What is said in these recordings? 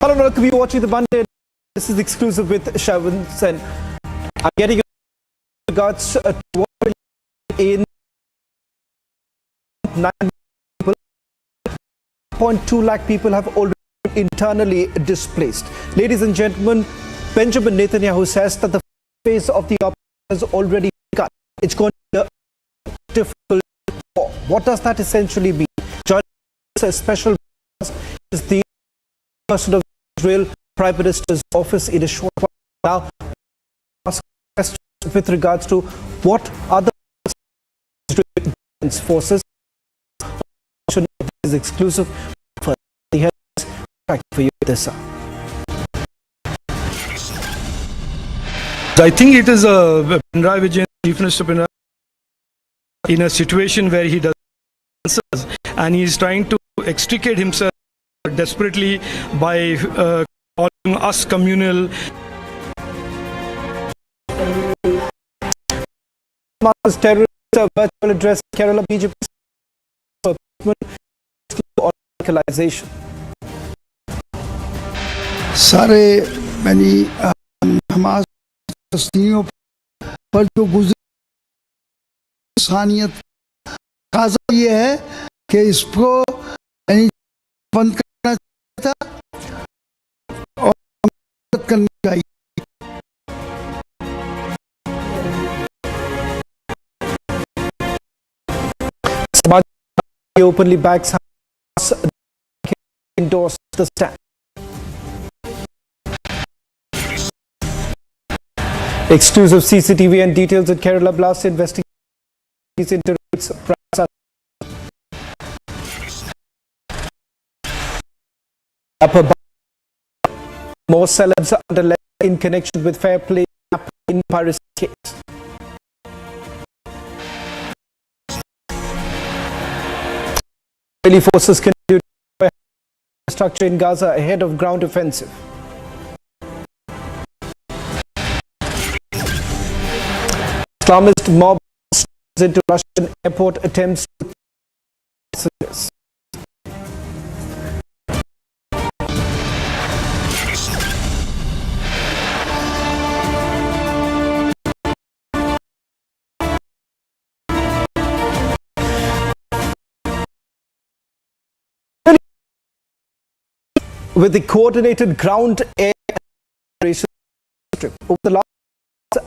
Hello, welcome you watching the Monday. This is exclusive with Shavan Sen. I'm getting regards to what in 9 people, 0.2 lakh people have already been internally displaced. Ladies and gentlemen, Benjamin Netanyahu says that the phase of the operation has already begun. It's going to be a difficult war. What does that essentially mean? Joining us a special guest is the person of Israel Prime Minister's office in a short while. Now, ask questions with regards to what other Israeli defense forces is exclusive for the headlines. Back for you this. I think it is Pinarayi Vijayan, Chief Minister Pinarayi, in a situation where he does answers and he is trying to extricate himself desperately by calling us communal. Hamas terrorist virtual address Kerala BJP radicalization. सारे यानी Hamas तस्लीमों पर जो गुज़र इंसानियत काज़ा ये है कि इसको यानी बंद करना था और मदद करनी चाहिए. He openly backs Hamas, endorsed the stand. Exclusive CCTV and details at Kerala blast investigation into routes. More celebs under left in connection with fair play in piracy case. Israeli forces continue to structure in Gaza ahead of ground offensive. Islamist mob into Russian airport attempts to passengers. With the coordinated ground-air operation strip, over the last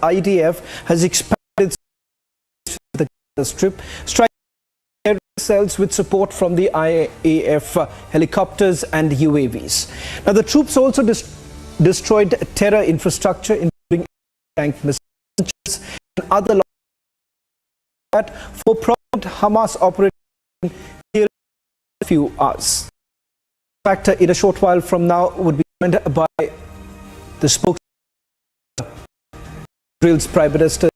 IDF has expanded the strip, striking air cells with support from the IAF helicopters and UAVs. Now, the troops also destroyed terror infrastructure, including tank missiles and other that for prompt Hamas operation in a few hours. Factor in a short while from now would be joined by the spokesperson, Israel's Prime Minister,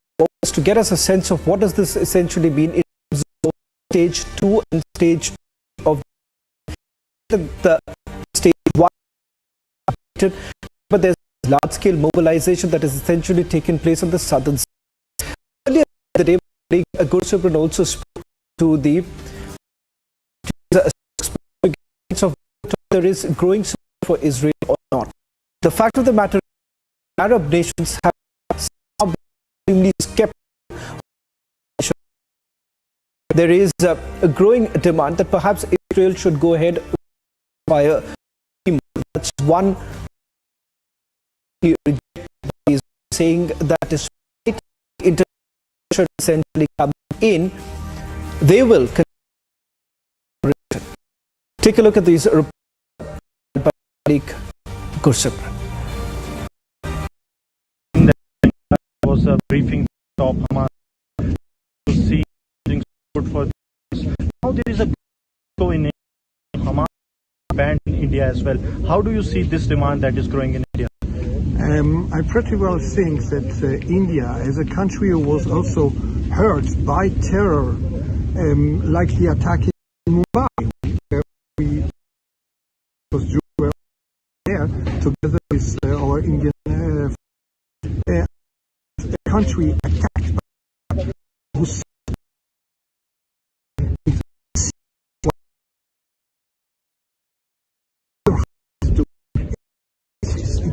to get us a sense of what does this essentially mean in stage 2 and stage of the stage 1. But there's large-scale mobilization that has essentially taken place on the southern side. Earlier in the day, Gursupan also spoke to the of there is growing support for Israel or not. The fact of the matter is Arab nations have extremely skeptical. There is a growing demand that perhaps Israel should go ahead via that's one saying that despite international essentially coming in, they will continue. Take a look at these reports by Gursupan. Was a briefing of Hamas to see support for this. Now there is a go in Hamas banned in India as well. How do you see this demand that is growing in India? I pretty well think that India, as a country who was also hurt by terror, like the attack in Mumbai, we were there together with our Indian country attacked by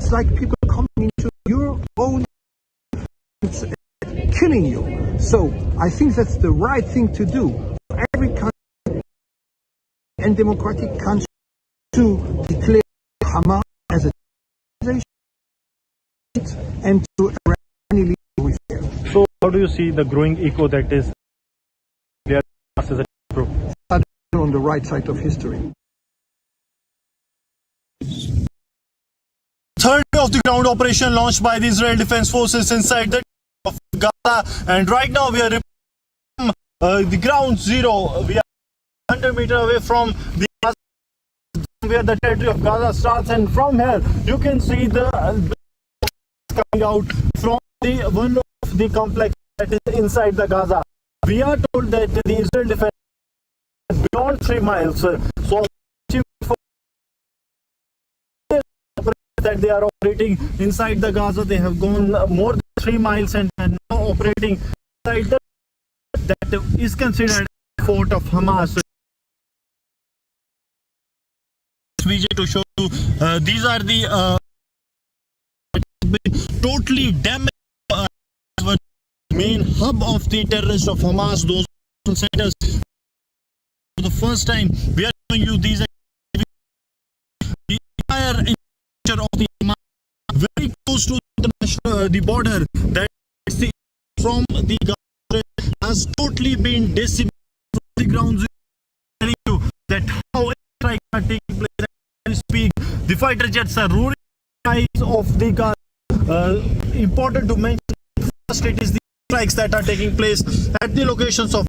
It's like people coming into your own, it's killing you. So I think that's the right thing to do for every country and democratic country to declare Hamas as a organization and to arrest any legal warfare. So how do you see the growing echo that is there as a group? On the right side of history. Third day of the ground operation launched by the Israel Defense Forces inside the of Gaza, and right now we are from the ground zero. We are 100 meters away from the Gaza, where the territory of Gaza starts, and from here you can see the coming out from the one of the complex that is inside the Gaza. We are told that the Israel Defense beyond 3 miles. So that they are operating inside the Gaza, they have gone more than 3 miles and are now operating inside the that is considered a fort of Hamas. VJ to show you, these are the totally damaged main hub of the terrorists of Hamas. Those centers. For the first time, we are showing you these the entire of the Hamas, very close to the border. That is the, from the Gaza has totally been decimated from the ground zero. That how strikes are taking place as we speak. The fighter jets are roaring skies of the Gaza. Important to mention, first it is the strikes that are taking place at the locations of,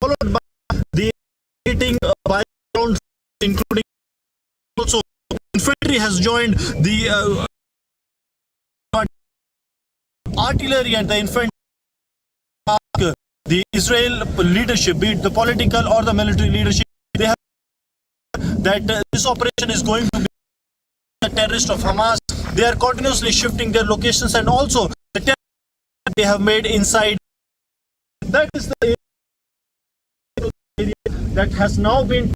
followed by the hitting by ground, including also infantry has joined the artillery and the infantry. The Israel leadership, be it the political or the military leadership, they have that this operation is going to be the terrorists of Hamas. They are continuously shifting their locations, and also the terrorists they have made inside. That is the area that has now been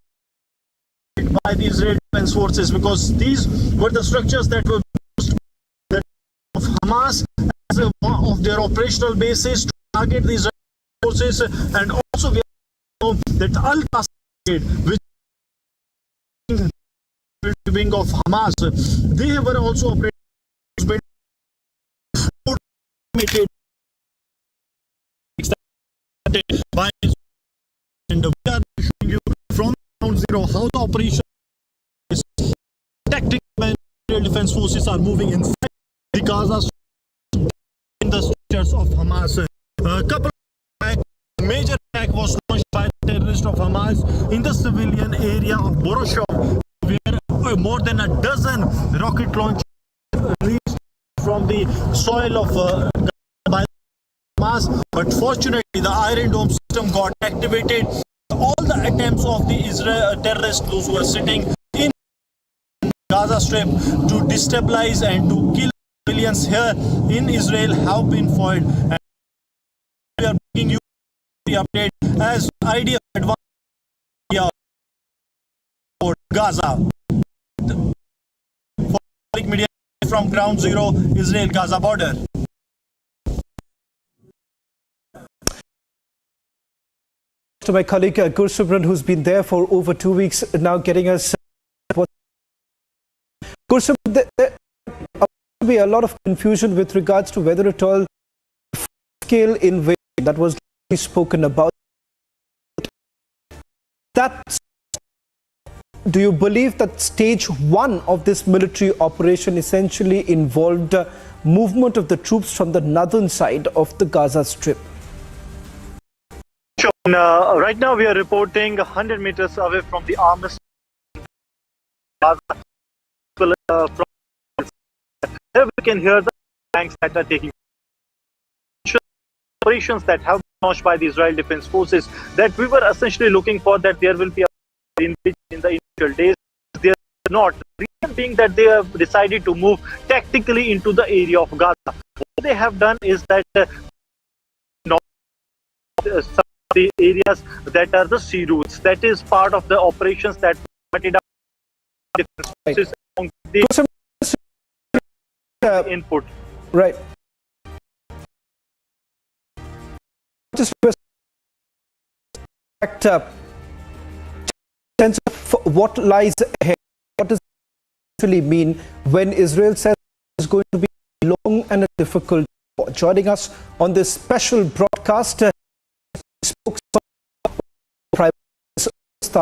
by the Israel Defense Forces, because these were the structures that were used of Hamas as one of their operational bases to target the Israeli forces, and also we know that Al-Qassam, which is the wing of Hamas, they were also operating by, and we are showing you from ground zero how the operation is. Tactical Israel Defense Forces are moving inside the Gaza in the structures of Hamas. A couple of major attack was launched by the terrorists of Hamas in the civilian area of Boroshov, where more than a dozen rocket launchers released from the soil of by Hamas. But fortunately, the Iron Dome system got activated. All the attempts of the Israel terrorists, those who are sitting in Gaza Strip to destabilize and to kill civilians here in Israel, have been foiled. And we are bringing you the update as IDF advanced for Gaza. For public media from ground zero, Israel-Gaza border. To my colleague Gursubran, who's been there for over 2 weeks now, getting us. Gursubran, there appears to be a lot of confusion with regards to whether at all scale invasion that was spoken about. Do you believe that stage 1 of this military operation essentially involved movement of the troops from the northern side of the Gaza Strip? Right now we are reporting 100 meters away from the armistice. Here we can hear the tanks that are taking operations that have been launched by the Israel Defense Forces, that we were essentially looking for, that there will be in the initial days. They are not. The reason being that they have decided to move tactically into the area of Gaza. What they have done is that some of the areas that are the sea routes, that is part of the operations that input. Right. Just sense of what lies ahead. What does it actually mean when Israel says it's going to be long and a difficult war? Joining us on this special broadcast, spokesperson Prime Minister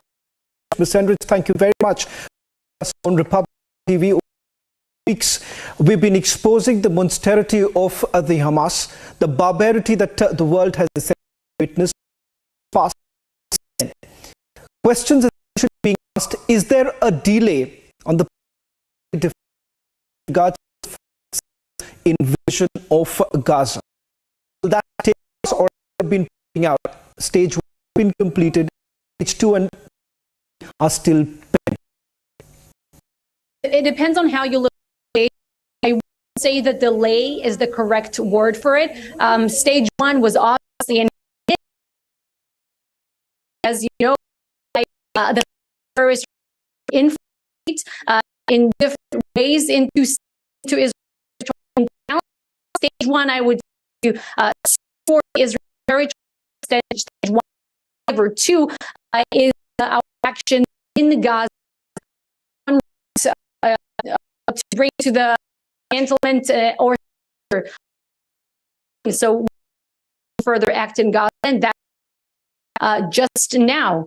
Ms. Henrich, thank you very much. On Republic TV, weeks we've been exposing the monstrosity of the Hamas, the barbarity that the world has witnessed past. Questions are being asked: is there a delay on the invasion of Gaza? That has already been playing out. Stage 1 has been completed. Stage 2 and are still pending. It depends on how you look at it. I would say that delay is the correct word for it. Stage 1 was obviously an, as you know, the terrorists infiltrate in different ways into Israel. Stage 1, I would say, support Israel territory. Stage 1 or 2 is our action in Gaza to bring to the dismantlement or so further act in Gaza, and that just now.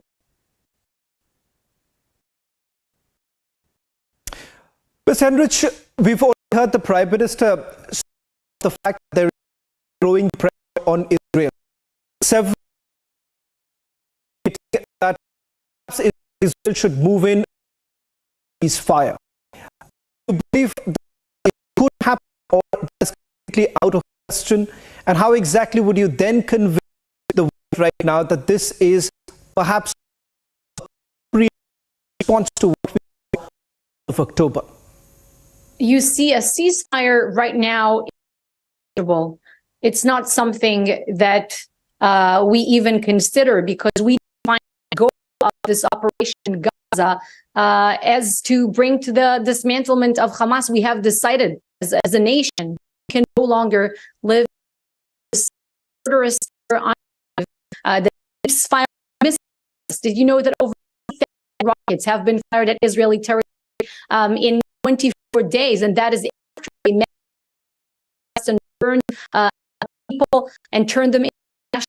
Ms. Henrich, we've already heard the Prime Minister the fact that there is growing pressure on Israel. Several that Israel should move in ceasefire. Do you believe that it could happen, or that's completely out of question? And how exactly would you then convey the world right now that this is perhaps a response to what we saw of October? You see, a ceasefire right now, it's not something that we even consider, because we find the goal of this operation Gaza as to bring to the dismantlement of Hamas. We have decided as a nation we can no longer live this murderous the ceasefire. Did you know that over 50 rockets have been fired at Israeli territory in 24 days, and that is after they met and burned people and turned them into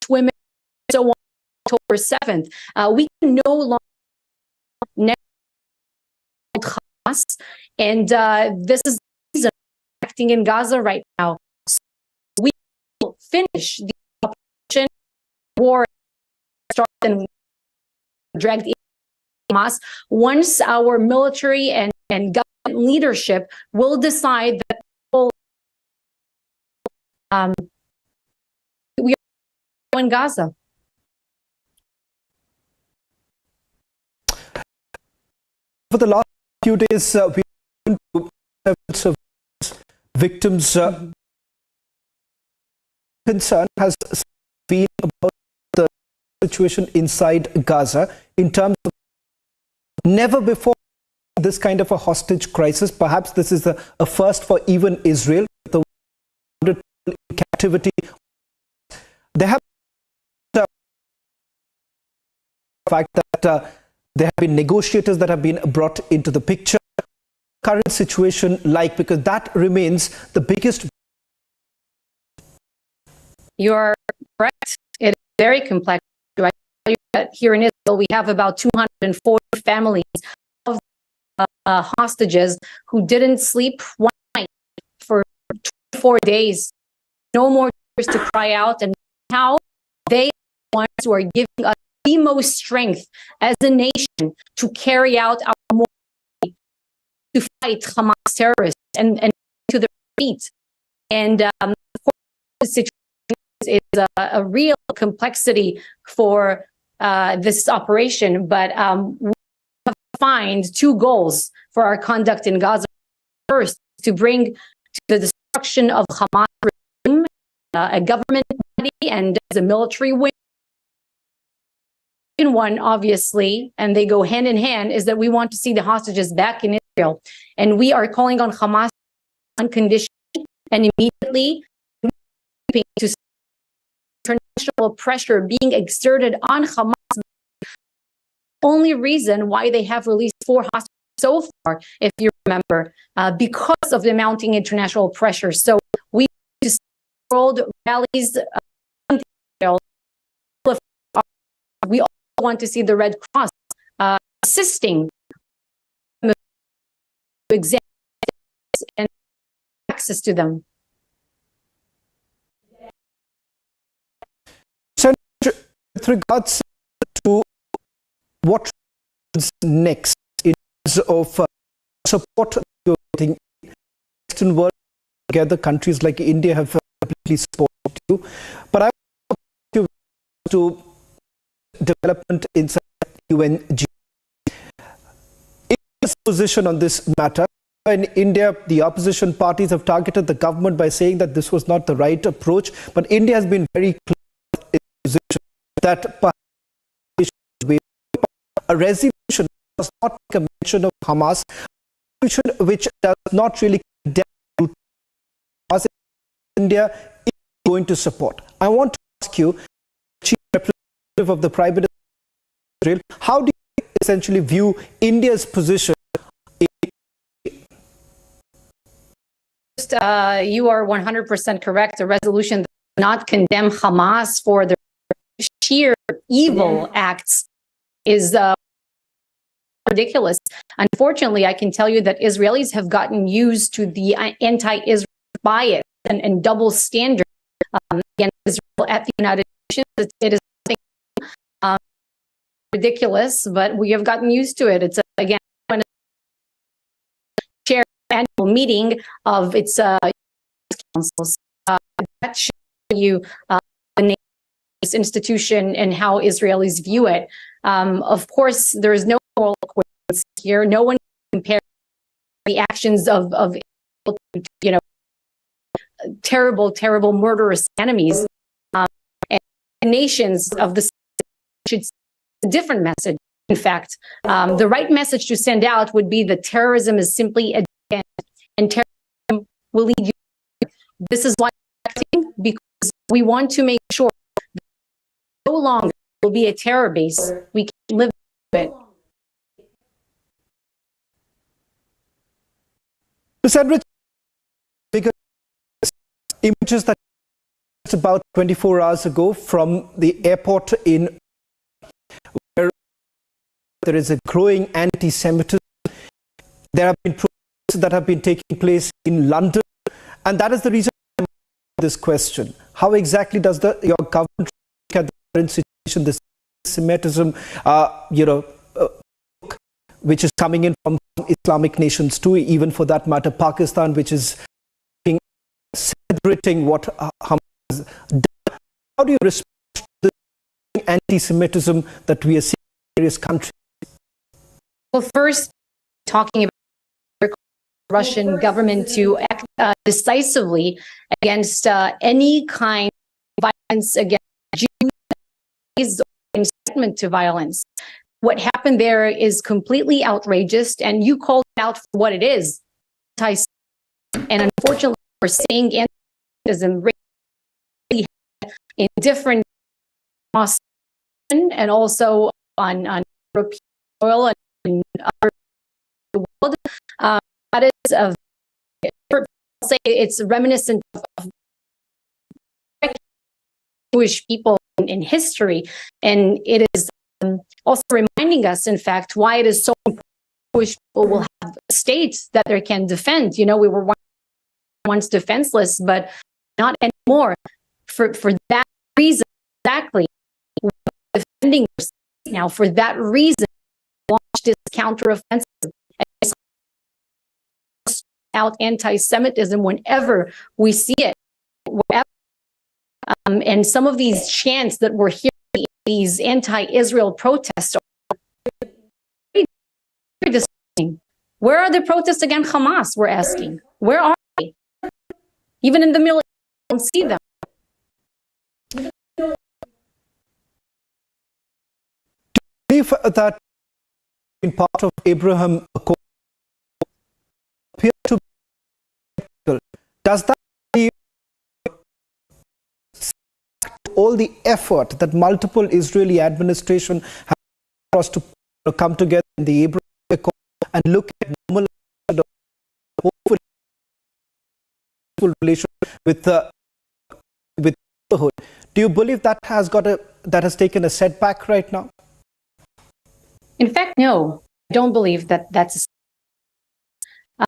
women, so on, October 7th. We can no longer next Hamas, and this is the reason acting in Gaza right now. So we will finish the operation, war started and dragged in Hamas once our military and government leadership will decide that we are in Gaza. For the last few days, we've been to several victims. Concern has been about the situation inside Gaza in terms of never before this kind of a hostage crisis. Perhaps this is a first for even Israel. The captivity. There have the fact that there have been negotiators that have been brought into the picture. Current situation like, because that remains the biggest. You are correct. It is very complex. I tell you that here in Israel we have about 240 families of hostages who didn't sleep one night for 24 days. No more tears to cry out, and how they are the ones who are giving us the most strength as a nation to carry out our mission to fight Hamas terrorists and to the feet. And of course, the situation is a real complexity for this operation, but we have defined two goals for our conduct in Gaza. First, to bring to the destruction of Hamas regime, a government body and as a military wing. One, obviously, and they go hand in hand, is that we want to see the hostages back in Israel, and we are calling on Hamas unconditionally and immediately to international pressure being exerted on Hamas. Only reason why they have released 4 hostages so far, if you remember, because of the mounting international pressure. So we see world rallies. We also want to see the Red Cross assisting exams and access to them. Senator, with regards to what happens next in terms of support you're getting in the Western world, together countries like India have completely supported you, but I want to development inside UNG. India's position on this matter. In India, the opposition parties have targeted the government by saying that this was not the right approach, but India has been very clear in its position that a resolution does not make a mention of Hamas, which does not really condemn Hamas. India is going to support. I want to ask you, Chief Representative of the Prime Minister of Israel, how do you essentially view India's position? You are 100% correct. A resolution that does not condemn Hamas for their sheer evil acts is ridiculous. Unfortunately, I can tell you that Israelis have gotten used to the anti-Israel bias and double standard against Israel at the United Nations. It is ridiculous, but we have gotten used to it. It's again when chair annual meeting of its councils. That shows you the name of this institution and how Israelis view it. Of course, there is no moral equivalence here. No one can compare the actions of terrible, murderous enemies. And nations of the should send a different message. In fact, the right message to send out would be that terrorism is simply a dead end, and terrorism will lead you. This is why we're acting, because we want to make sure that no longer will be a terror base. We can live with it. Sandra, because images that just about 24 hours ago from the airport in where there is a growing anti-Semitism. There have been protests that have been taking place in London, and that is the reason for this question. How exactly does your government look at the current situation, this Semitism, which is coming in from Islamic nations too, even for that matter, Pakistan, which is celebrating what Hamas has done. How do you respond to the anti-Semitism that we are seeing in various countries? Well, first, talking about the Russian government to act decisively against any kind of violence against Jews or incitement to violence. What happened there is completely outrageous, and you called it out for what it is. And unfortunately, we're seeing anti-Semitism in different and also on European soil and in other the world. That is I'll say it's reminiscent of Jewish people in history, and it is also reminding us, in fact, why it is so important Jewish people will have states that they can defend. You know, we were once defenseless, but not anymore. For that reason, exactly, we're defending ourselves now. For that reason, launched this counteroffensive out anti-Semitism whenever we see it, wherever. And some of these chants that we're hearing, these anti-Israel protests, are very disgusting. Where are the protests against Hamas? We're asking. Where are they? Even in the middle, we don't see them. Believe that in part of Abraham Accord appear to be Does that leave all the effort that multiple Israeli administration have for us to come together in the Abraham Accord and look at normal, hopefully relation with neighborhood? Do you believe that has taken a setback right now? In fact, no, I don't believe that that's a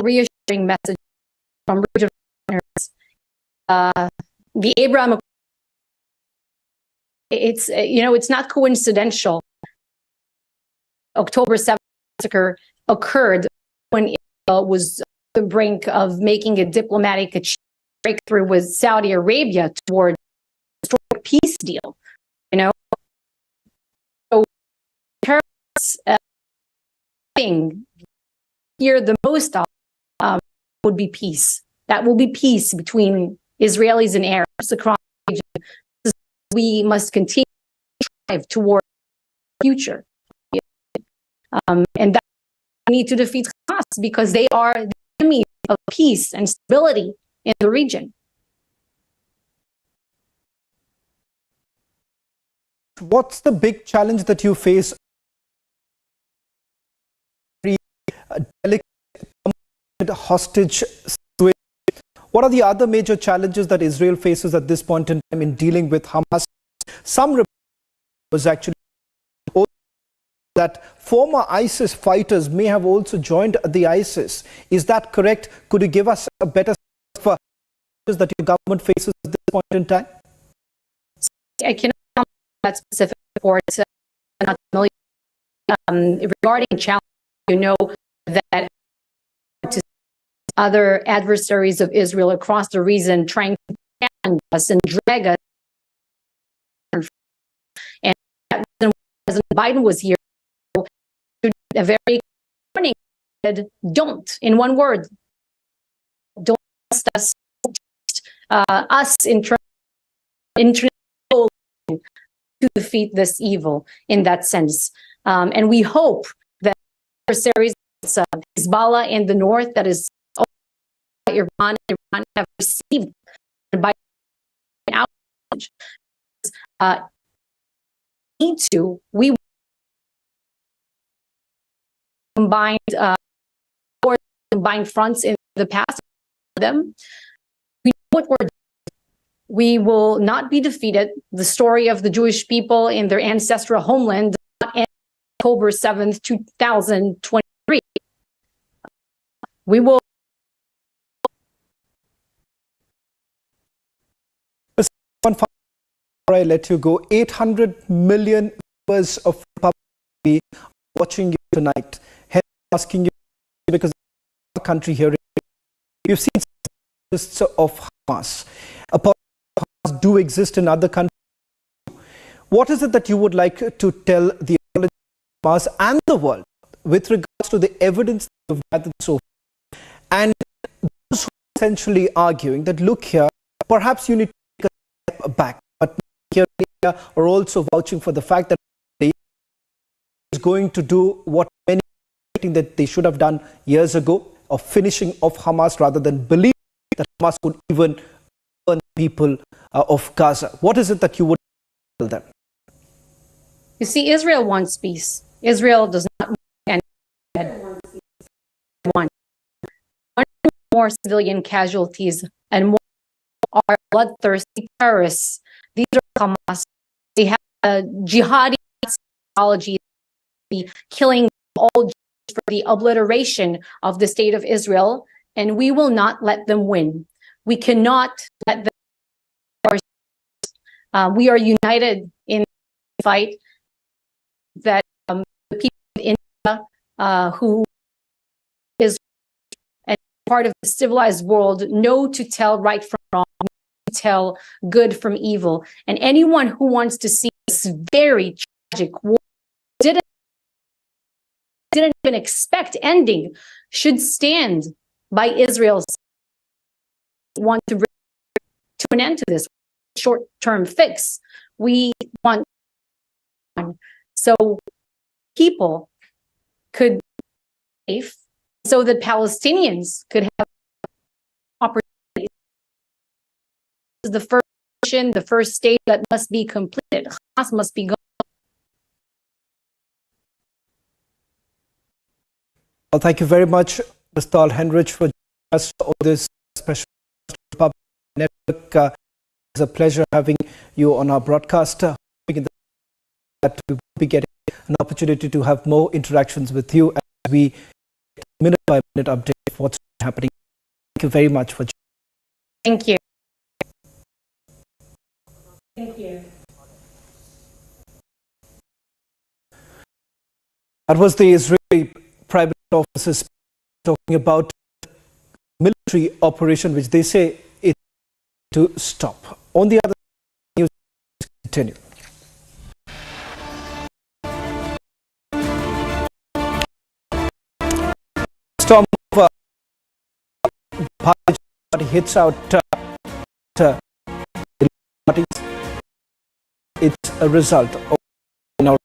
reassuring message from regional partners. The Abraham Accord, it's not coincidental. October 7th massacre occurred when Israel was on the brink of making a diplomatic breakthrough with Saudi Arabia toward a historic peace deal. So terrorists thing here the most of would be peace. That will be peace between Israelis and Arabs across the region. We must continue to strive toward the future. And that we need to defeat Hamas because they are the enemy of peace and stability in the region. What's the big challenge that you face? Delicate hostage situation. What are the other major challenges that Israel faces at this point in time in dealing with Hamas? Some was actually that former ISIS fighters may have also joined the ISIS. Is that correct? Could you give us a better sense for that your government faces at this point in time? I cannot comment on that specific report. I'm not familiar. Regarding challenge, that other adversaries of Israel across the region trying to challenge us and drag us. And when President Biden was here, a very warning said, don't, in one word, don't trust us, in terms of international to defeat this evil in that sense. And we hope that adversaries, Hezbollah in the north, that is Iran have received by outrage. We combined fronts in the past. We know what we're doing. We will not be defeated. The story of the Jewish people in their ancestral homeland did not end October 7th, 2023. We will. Before I let you go, 800 million members of the public watching you tonight. Asking you because our country here, you've seen lists of Hamas. Hamas do exist in other countries. What is it that you would like to tell the Hamas and the world with regards to the evidence that you've gathered so far? And those who are essentially arguing that, look here, perhaps you need to take a step back, but here are also vouching for the fact that they is going to do what many that they should have done years ago, of finishing off Hamas rather than believe that Hamas could even burn people of Gaza. What is it that you would tell them? You see, Israel wants peace. Israel does not want any one more civilian casualties and more are bloodthirsty terrorists. These are Hamas. They have a jihadi ideology, killing all for the obliteration of the state of Israel, and we will not let them win. We cannot let them. We are united in the fight that the people of India who is and part of the civilized world know to tell right from wrong, to tell good from evil, and anyone who wants to see this very tragic war didn't even expect ending should stand by Israel's want to bring to an end to this short-term fix. We want so people could be safe, so that Palestinians could have opportunities. This is the first mission, the first stage that must be completed. Hamas must be gone. Well, thank you very much, Mr. Henrich, for joining us on this special Republic Network. It's a pleasure having you on our broadcast. That we will be getting an opportunity to have more interactions with you as we get a minute-by-minute update of what's happening. Thank you very much for joining. Thank you. Thank you. That was the Israeli private officers talking about military operation, which they say is to stop. On the other hand, news continue. Storm of party hits out parties. It's a result of our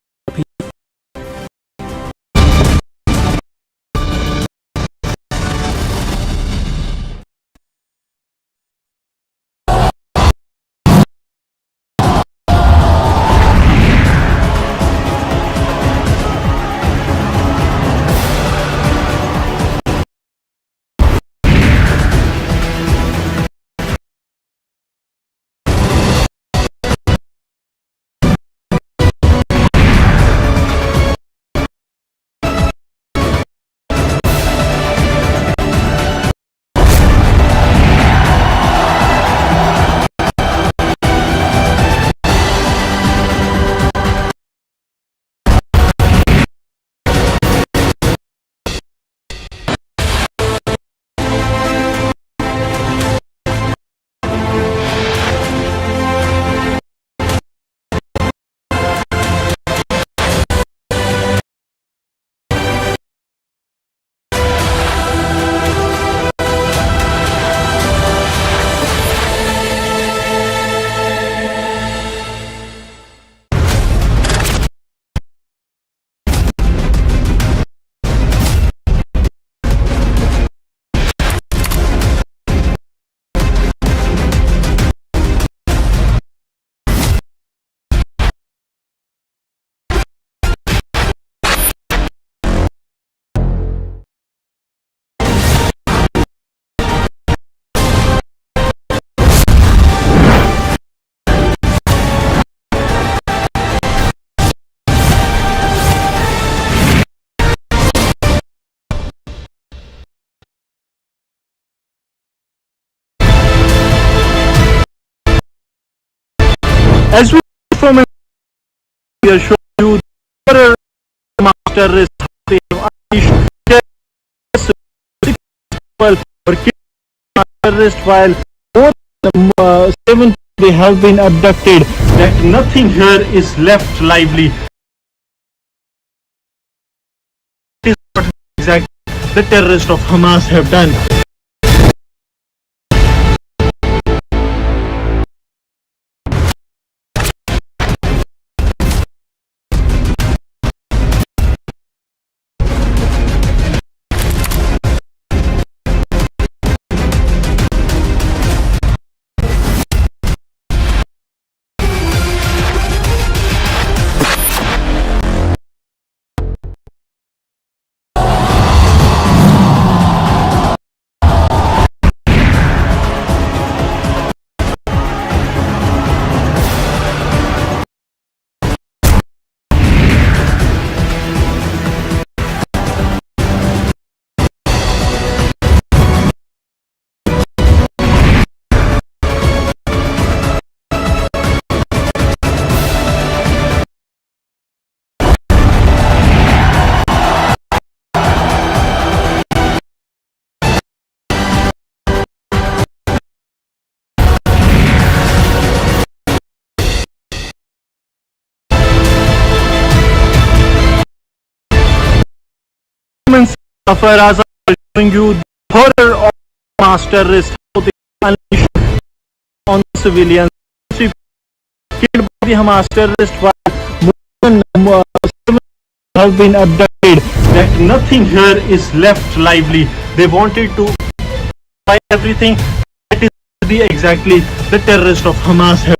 As we from we are showing you the Hamas terrorists they have unleashed terrorists or killed terrorists while more than 7 they have been abducted. That nothing here is left lively. This is what exactly the terrorists of Hamas have done. Of Gaza showing you the horror of Hamas terrorists, how they unleash on civilians. Killed by the Hamas terrorists while more than 7 have been abducted. That nothing here is left lively. They wanted to By everything, that is exactly the terrorist of Hamas have.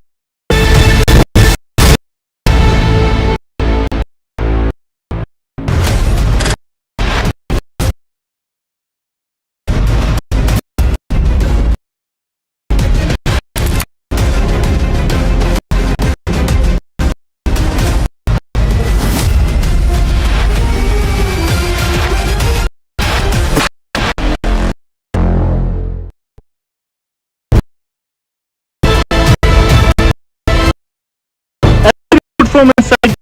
From inside,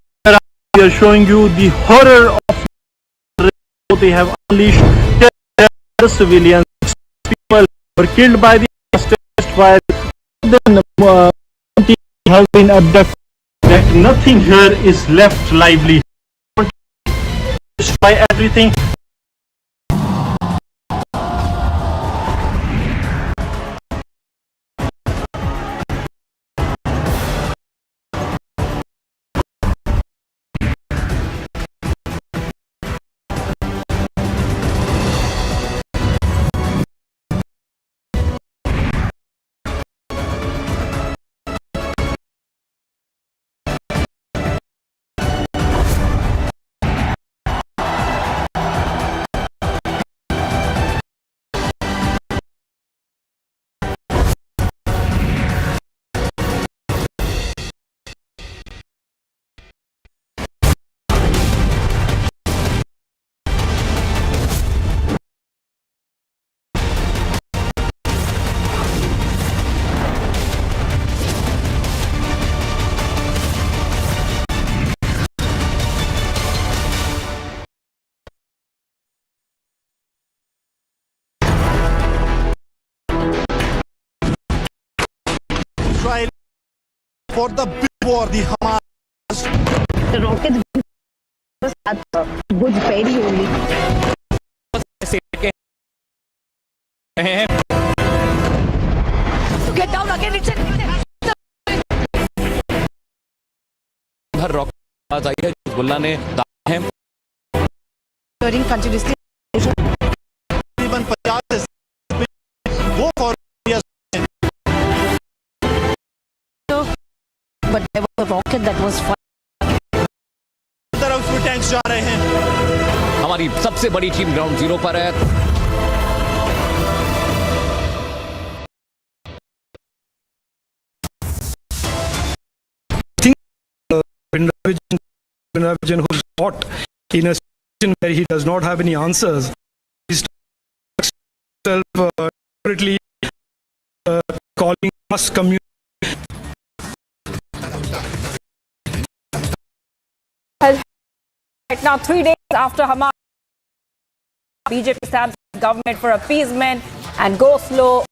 we are showing you the horror of they have unleashed. Civilians, people were killed by the terrorists, while then have been abducted. That nothing here is left lively. Destroy everything. Israel for the big war, the Hamas. The rocket was at Good Ferry only. Get down again, it's उधर rocket आवाज आई है Hezbollah ने दागे हैं during continuously. तकरीबन 50 वो for But there was a rocket that was fired. तरफ से टैंक्स जा रहे हैं. हमारी सबसे बड़ी टीम ग्राउंड जीरो पर है Pinarajan who's caught in a situation where he does not have any answers. He's separately calling us community. Right now, 3 days after Hamas, BJP stands with government for appeasement and go slow